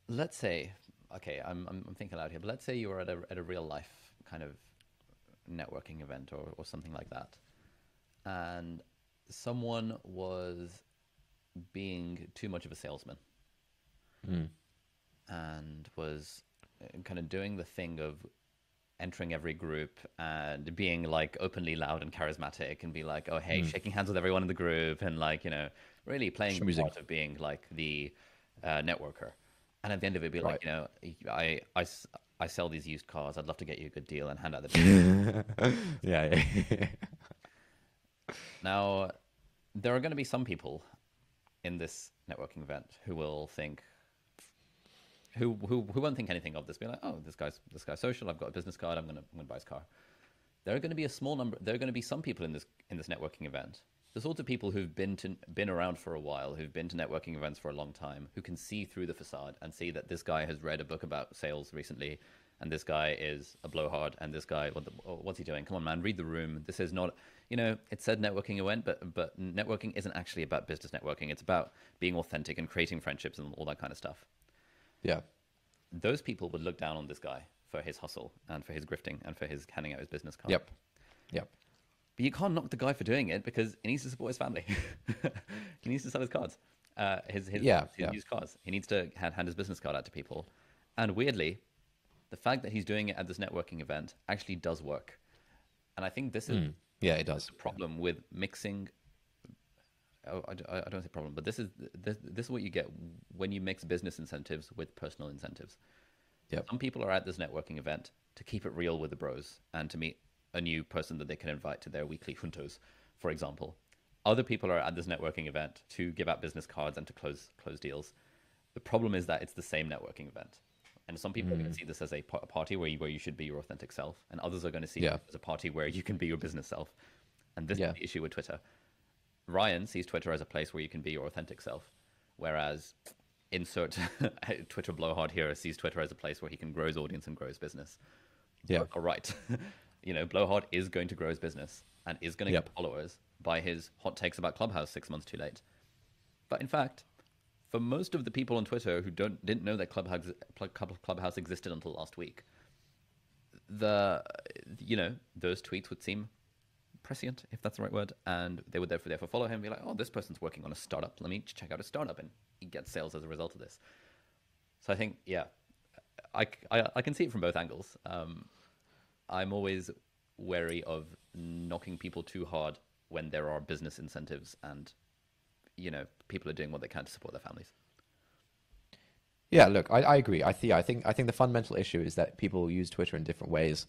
let's say, okay, I'm thinking aloud here, but let's say you were at a real life kind of networking event or something like that, and someone was being too much of a salesman Mm. and was kind of doing the thing of entering every group and being like openly loud and charismatic and be like, oh, hey, Mm. shaking hands with everyone in the group and like, really playing the Schmoozing. part of being like the networker. And at the end of it, be like, Right. I sell these used cars. I'd love to get you a good deal and hand out the business. Yeah, yeah. Now, there are going to be some people in this networking event who will think, who won't think anything of this, be like, oh, this guy's social. I've got a business card. I'm gonna buy his car. There are going to be a small number. There are going to be some people in this networking event. The sorts of people who've been around for a while, who've been to networking events for a long time, who can see through the facade and see that this guy has read a book about sales recently, and this guy is a blowhard, and this guy, what's he doing? Come on, man, read the room. This is not, it said networking event, but networking isn't actually about business networking. It's about being authentic and creating friendships and all that kind of stuff. Yeah. Those people would look down on this guy for his hustle and for his grifting and for his handing out his business card. Yep. Yep. But you can't knock the guy for doing it because he needs to support his family. He needs to sell his cards, Yeah. his Yeah. used cars. He needs to hand his business card out to people. And weirdly, the fact that he's doing it at this networking event actually does work. And I think this is Mm. Yeah, it does. the Yeah. problem with mixing. Oh, I don't say problem, but this is what you get when you mix business incentives with personal incentives. Yep. Some people are at this networking event to keep it real with the bros and to meet a new person that they can invite to their weekly juntos, for example. Other people are at this networking event to give out business cards and to close deals. The problem is that it's the same networking event. And some people are going to Mm. see this as a party where you should be your authentic self, and others are going to see Yeah. it as a party where you can be your business self. And this is Yeah. the issue with Twitter. Ryan sees Twitter as a place where you can be your authentic self, whereas insert Twitter blowhard here sees Twitter as a place where he can grow his audience and grow his business. Yeah. Both are right. Blowhard is going to grow his business and is going to get Yep. followers by his hot takes about Clubhouse 6 months too late. But in fact, for most of the people on Twitter who didn't know that Clubhouse existed until last week, the those tweets would seem prescient, if that's the right word, and they would therefore follow him and be like, oh, this person's working on a startup. Let me check out a startup, and he gets sales as a result of this. So I think, yeah, I can see it from both angles. I'm always wary of knocking people too hard when there are business incentives and people are doing what they can to support their families. Yeah, look, I agree. I think the fundamental issue is that people use Twitter in different ways.